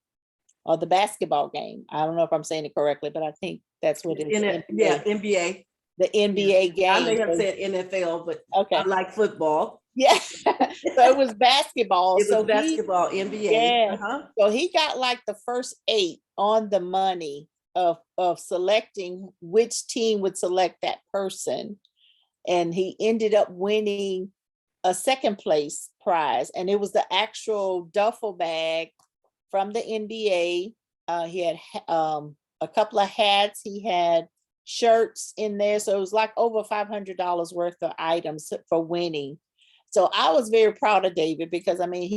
or the basketball game. I don't know if I'm saying it correctly, but I think that's what it is. In The it, yeah, NBA, NBA. the Yeah. NBA I may game. have So, said NFL, but I okay. like football. Yeah. So it was basketball. It was So he, basketball, NBA. yeah. Uh-huh. So he got like the first 8 on the money of selecting which team would select that person. And he ended up winning a second place prize. And it was the actual duffel bag from the NBA. He had a couple of hats. He had shirts in there. So it was like over $500 worth of items for winning. So I was very proud of David because I mean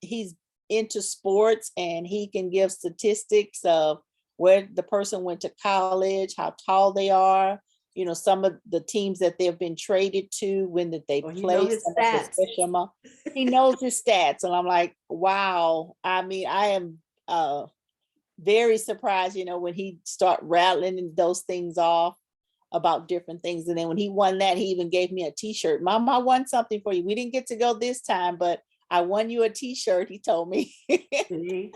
he's into sports and he can give statistics of where the person went to college, how tall they are, you know, some of the teams that they've been traded to, when did they Well, you know play, his some of the stats. special amount. He knows his stats. And I'm like, wow. I mean, I am very surprised, you know, when he start rattling those things off about different things. And then when he won that, he even gave me a t-shirt. Mom, I won something for you. We didn't get to go this time, but I won you a t-shirt, he told me. See?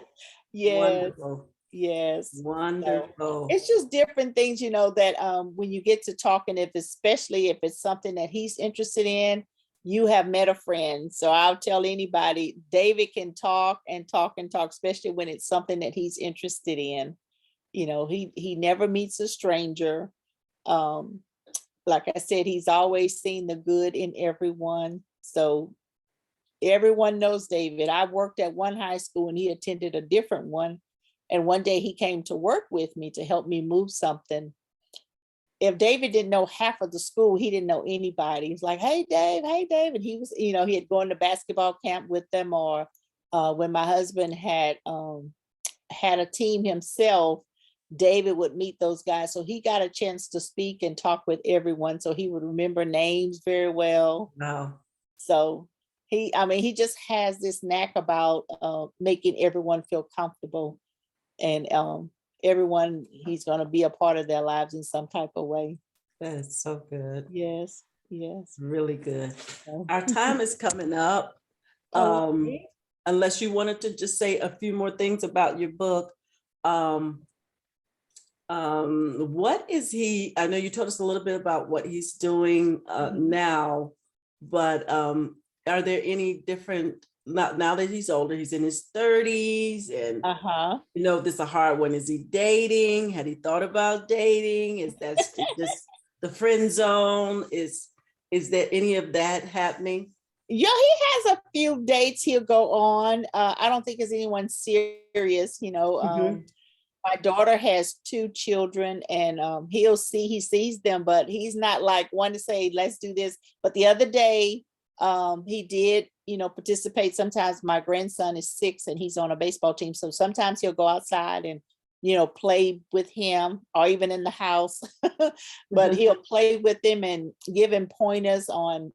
Yes, Wonderful. yes. So Wonderful. it's just different things, you know, that when you get to talking, if especially if it's something that he's interested in, you have met a friend. So I'll tell anybody, David can talk and talk and talk, especially when it's something that he's interested in. You know, he never meets a stranger. Um, like I said, he's always seen the good in everyone. So everyone knows David. I worked at one high school and he attended a different one. And one day he came to work with me to help me move something. If David didn't know half of the school, he didn't know anybody. He's like, hey, Dave, hey, Dave. And he was, you know, he had gone to basketball camp with them, or when my husband had a team himself, David would meet those guys. So he got a chance to speak and talk with everyone. So he would remember names very well. Wow. So I mean, he just has this knack about making everyone feel comfortable, and everyone, he's going to be a part of their lives in some type of way. That is so good. Yes, yes. Really good. So, Our time is coming up. okay. Unless you wanted to just say a few more things about your book. What is he? I know you told us a little bit about what he's doing now, but are there any different, now that he's older, he's in his 30s, and Uh-huh. you know, this is a hard one. Is he dating? Had he thought about dating? Is that just the friend zone? Is there any of that happening? Yeah, he has a few dates he'll go on. I don't think it's anyone serious, you know. Mhm. My daughter has 2 children, and he sees them, but he's not like one to say, let's do this. But the other day, he did, you know, participate. Sometimes my grandson is 6 and he's on a baseball team. So sometimes he'll go outside and, you know, play with him, or even in the house, but Mhm. he'll play with him and give him pointers on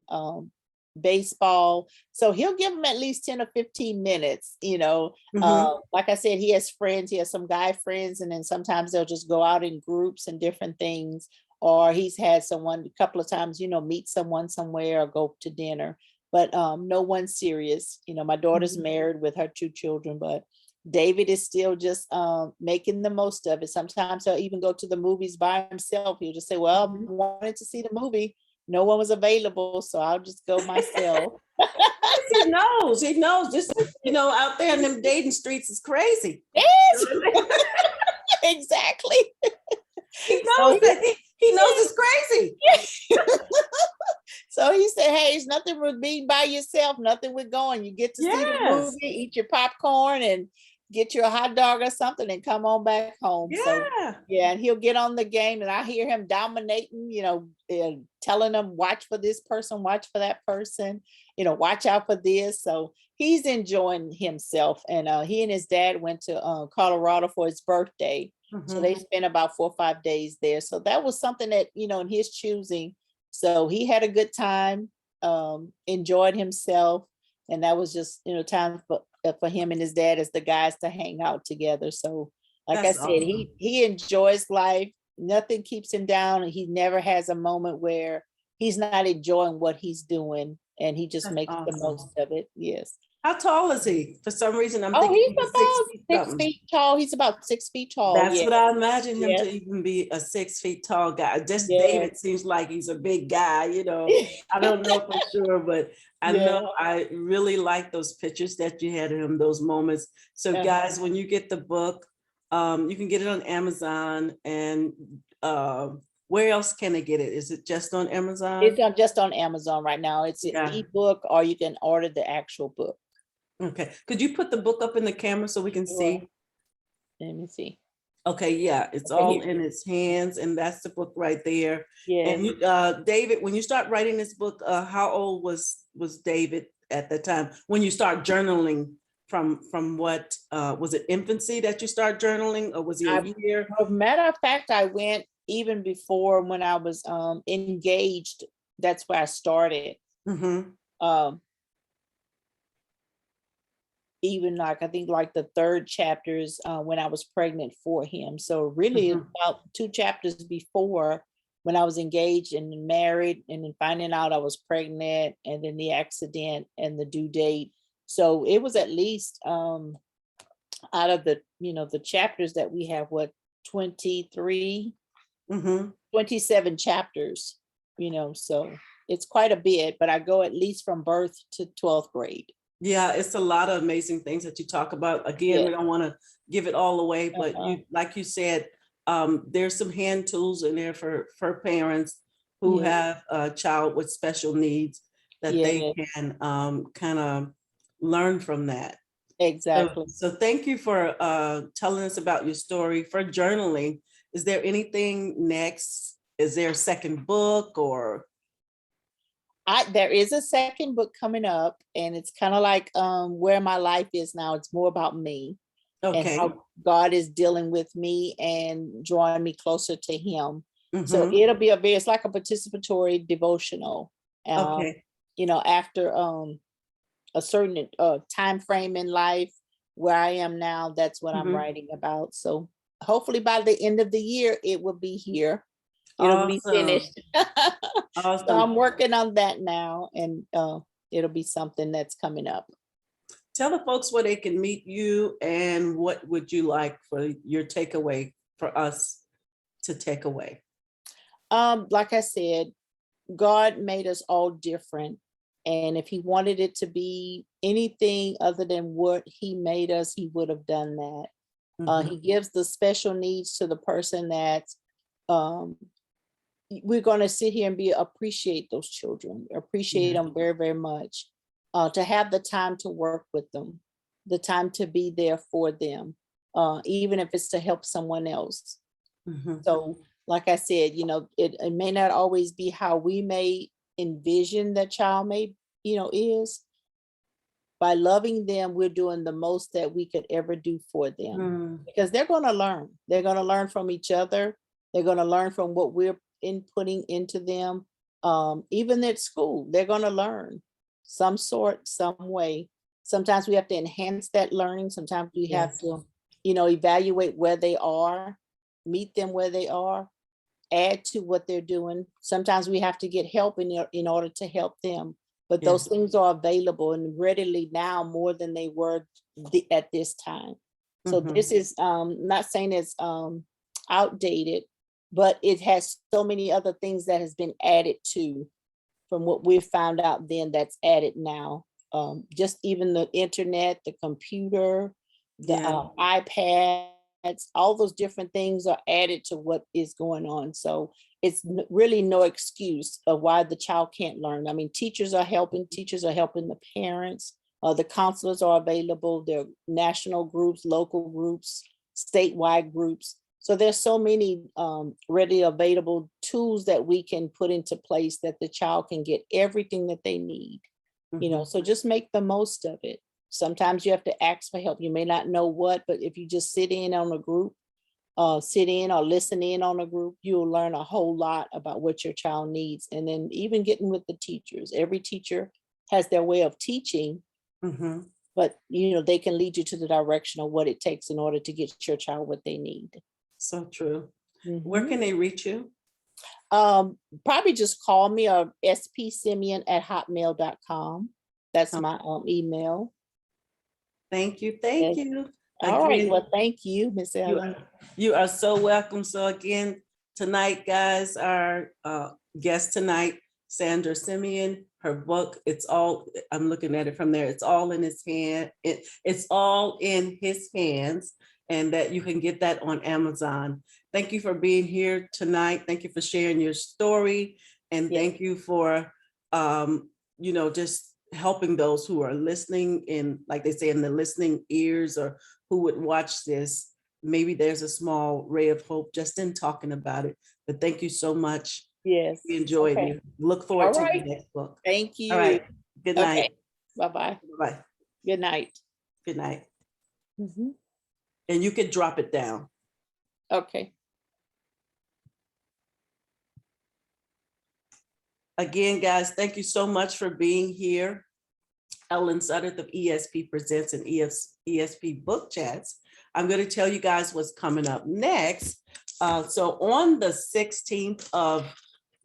baseball. So he'll give him at least 10 or 15 minutes, you know. Mhm. Like I said, he has friends, he has some guy friends, and then sometimes they'll just go out in groups and different things. Or he's had someone a couple of times, you know, meet someone somewhere or go to dinner, but no one serious. You know, my daughter's Mhm. married with her 2 children, but David is still just making the most of it. Sometimes he'll even go to the movies by himself. He'll just say, well, I Mhm. wanted to see the movie. no one was available, so I'll just go myself. He knows this, out there in them dating streets is crazy. Yes, exactly. He knows that he knows it's crazy. So he said, hey, it's nothing with being by yourself, nothing with going. You get to see the Yes. movie, eat your popcorn and get you a hot dog or something and come on back home. Yeah. So yeah, and he'll get on the game and I hear him dominating, telling them, watch for this person, watch for that person, watch out for this. So he's enjoying himself. And he and his dad went to Colorado for his birthday. So they spent about 4 or 5 days there. So that was something that, in his choosing. So he had a good time, enjoyed himself. And that was just, time for him and his dad as the guys to hang out together. So like That's I said, awesome. he enjoys life. Nothing keeps him down. And he never has a moment where he's not enjoying what he's doing. And he just That's makes the awesome. most of it. Yes. How tall is he? For some reason, I'm Oh, thinking he's he's about 6 feet 6 something. feet tall. He's about 6 feet tall. That's Yeah. what I imagine him Yeah. to even be, a 6 feet tall guy. Just Yeah. David seems like he's a big guy, I don't know for sure, but I know I really like those pictures that you had of him, those moments. So guys, when you get the book, you can get it on Amazon. And where else can they get it? Is it just on Amazon? It's just on Amazon right now. It's an ebook, or you can order the actual book. Okay. Could you put the book up in the camera so we can see? Let me see. Okay, yeah, it's all in its hands, and that's the book right there. Yeah. And you, David, when you start writing this book, how old was David at the time when you start journaling? From what was it, infancy that you start journaling, or was he a year? Matter of fact, I went even before when I was engaged. That's where I started. Even like I think like the 3rd chapters when I was pregnant for him. So really about 2 chapters before, when I was engaged and married, and then finding out I was pregnant, and then the accident and the due date. So it was at least out of the the chapters that we have, 23, 27 chapters, so it's quite a bit, but I go at least from birth to 12th grade. Yeah, it's a lot of amazing things that you talk about. Again, we don't want to give it all away, but you, like you said, there's some hand tools in there for parents who have a child with special needs, that they can kind of learn from that. Exactly. So thank you for telling us about your story. For journaling, is there anything next? Is there a second book, or? There is a second book coming up, and it's kind of like where my life is now. It's more about me and how God is dealing with me and drawing me closer to him. So it'll be it's like a participatory devotional. After a certain time frame in life where I am now, that's what I'm writing about. So hopefully by the end of the year, it will be here. It'll be finished. Awesome. So I'm working on that now, and it'll be something that's coming up. Tell the folks where they can meet you, and what would you like for your takeaway for us to take away? Like I said, God made us all different. And if he wanted it to be anything other than what he made us, he would have done that. He gives the special needs to the person that we're going to sit here and appreciate those children, appreciate them very, very much. To have the time to work with them, the time to be there for them, even if it's to help someone else. So like I said, it may not always be how we may envision that child may, is. By loving them, we're doing the most that we could ever do for them, because they're going to learn. They're going to learn from each other. They're going to learn from what we're inputting into them. Even at school, they're going to learn some sort, some way. Sometimes we have to enhance that learning. Sometimes we have to, evaluate where they are, meet them where they are, add to what they're doing. Sometimes we have to get help in order to help them. But those things are available and readily now more than they were at this time. So this is not saying it's outdated, but it has so many other things that has been added to from what we've found out then that's added now. Just even the internet, the computer, the Yeah. iPads, all those different things are added to what is going on. So it's really no excuse of why the child can't learn. I mean, teachers are helping the parents, the counselors are available, there are national groups, local groups, statewide groups. So there's so many readily available tools that we can put into place that the child can get everything that they need. So just make the most of it. Sometimes you have to ask for help. You may not know what, but if you just sit in on a group, sit in or listen in on a group, you'll learn a whole lot about what your child needs. And then even getting with the teachers. Every teacher has their way of teaching, Mhm. but they can lead you to the direction of what it takes in order to get your child what they need. So true. Where can they reach you? Probably just call me or spsimeon@hotmail.com. That's my email. Thank you. Thank Yes. you. All right. Again, Well, thank you, Miss you, Ellen. you are so welcome. So again, tonight, guys, our guest tonight, Sandra Simeon, her book, it's all, I'm looking at it from there, it's all in his hand. It's all in his hands, and that you can get that on Amazon. Thank you for being here tonight. Thank you for sharing your story. And Yes. thank you for, just helping those who are listening in, like they say, in the listening ears, or who would watch this. Maybe there's a small ray of hope just in talking about it. But thank you so much. Yes. We enjoyed Okay. you. Look All forward to the right. next book. Thank All you. right. Good Okay. night. Bye-bye. Bye. Good night. Good night. Mhm. And you could drop it down. Okay. Again, guys, thank you so much for being here. Ellen Sutter of ESP Presents and ESP Book Chats. I'm going to tell you guys what's coming up next. So on the 16th of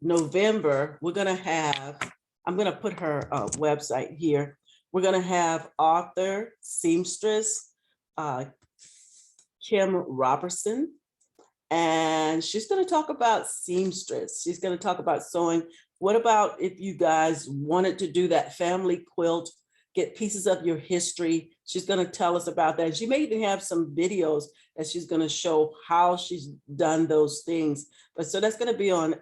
November, we're going to have, I'm going to put her website here. We're going to have author, seamstress, Kim Robertson, and she's going to talk about seamstress. She's going to talk about sewing. What about if you guys wanted to do that family quilt, get pieces of your history? She's going to tell us about that. She may even have some videos that she's going to show how she's done those things. But so that's going to be on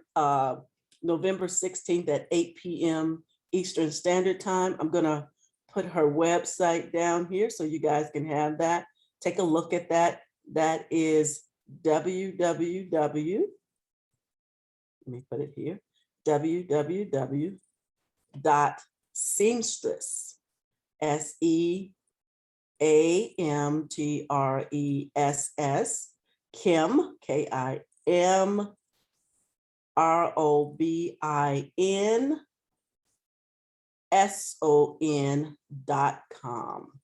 November 16th at 8 p.m. Eastern Standard Time. I'm going to put her website down here so you guys can have that. Take a look at that. That is www. Let me put it here. www.seamstress, SEAMTRESS, Kim, KIM ROBINSON.com.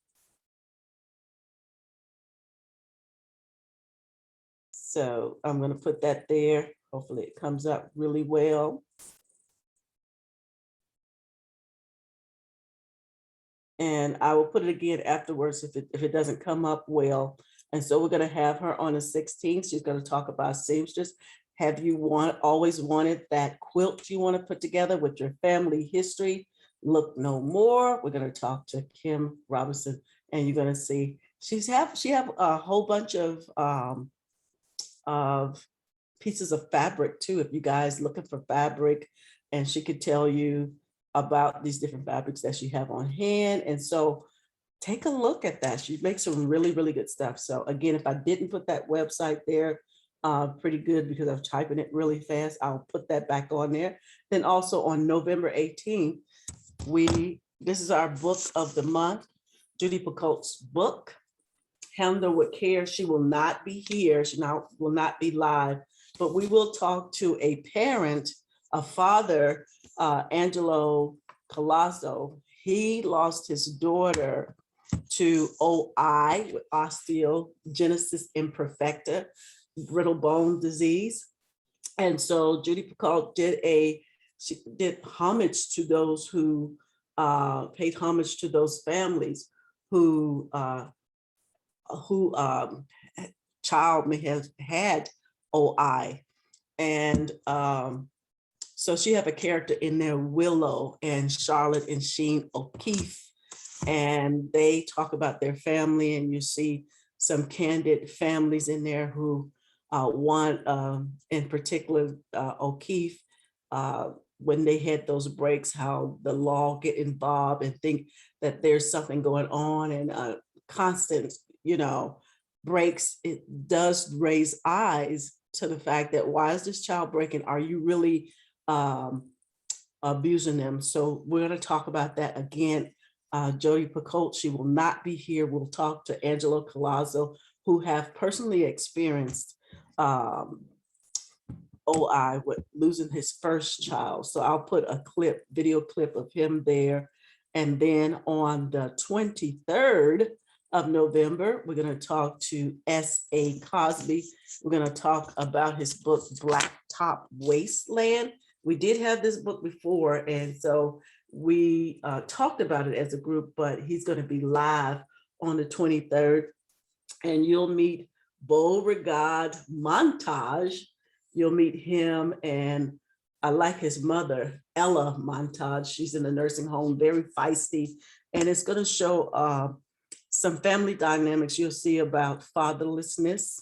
So I'm going to put that there. Hopefully it comes up really well. And I will put it again afterwards if it doesn't come up well. And so we're going to have her on the 16th. She's going to talk about seamstress. Have you always wanted that quilt you want to put together with your family history? Look no more. We're going to talk to Kim Robinson, and you're going to see she have a whole bunch of pieces of fabric too, if you guys looking for fabric, and she could tell you about these different fabrics that she have on hand. And so take a look at that. She makes some really, really good stuff. So again, if I didn't put that website there, pretty good because I'm typing it really fast, I'll put that back on there. Then also on November 18th, this is our book of the month, Judy Picoult's book, Handle with Care. She will not be here. She will not be live, but we will talk to a parent, a father, Angelo Colasso. He lost his daughter to OI, with osteogenesis imperfecta, brittle bone disease. And so Judy Picoult she did homage to those who paid homage to those families who child may have had OI. And So she have a character in there, Willow and Charlotte and Sheen O'Keefe, and they talk about their family, and you see some candid families in there who one in particular, O'Keefe, when they had those breaks, how the law get involved and think that there's something going on, and constant, breaks. It does raise eyes to the fact that why is this child breaking? Are you really abusing them? So we're going to talk about that again. Jodi Picoult, she will not be here. We'll talk to Angelo Collazo, who have personally experienced OI with losing his first child. So I'll put a video clip of him there. And then on the 23rd of November, we're going to talk to S.A. Cosby. We're going to talk about his book, Blacktop Wasteland. We did have this book before, and so we talked about it as a group, but he's going to be live on the 23rd, and you'll meet Beauregard Montage. You'll meet him, and I like his mother, Ella Montage. She's in a nursing home, very feisty, and it's going to show some family dynamics. You'll see about fatherlessness.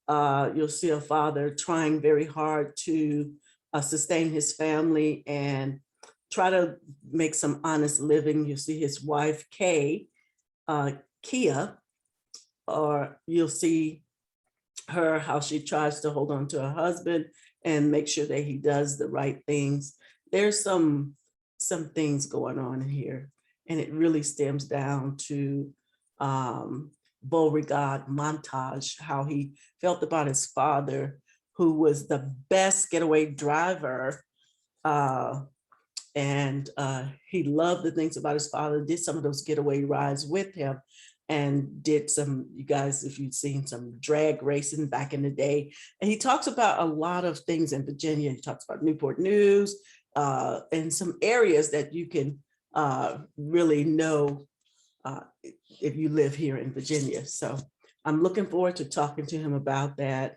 You'll see a father trying very hard to sustain his family and try to make some honest living. You'll see his wife, Kia, or you'll see her, how she tries to hold on to her husband and make sure that he does the right things. There's some things going on here, and it really stems down to Beauregard Montage, how he felt about his father, who was the best getaway driver. And he loved the things about his father, did some of those getaway rides with him, and did some, you guys, if you've seen some drag racing back in the day. And he talks about a lot of things in Virginia. He talks about Newport News and some areas that you can really know if you live here in Virginia. So I'm looking forward to talking to him about that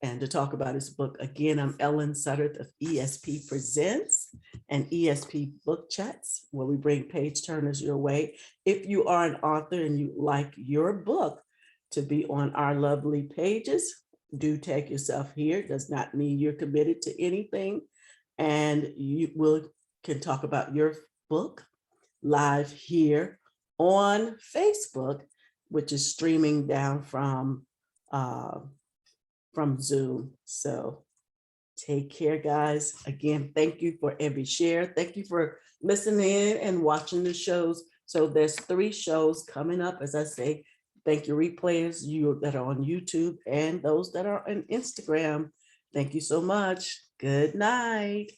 and to talk about his book. Again, I'm Ellen Sutterth of ESP Presents and ESP Book Chats, where we bring page turners your way. If you are an author and you like your book to be on our lovely pages, do tag yourself here. Does not mean you're committed to anything. And you can talk about your book live here on Facebook, which is streaming down from Zoom. So take care, guys. Again, thank you for every share. Thank you for listening and watching the shows. So there's 3 shows coming up. As I say, thank you, replayers, you that are on YouTube and those that are on Instagram. Thank you so much. Good night.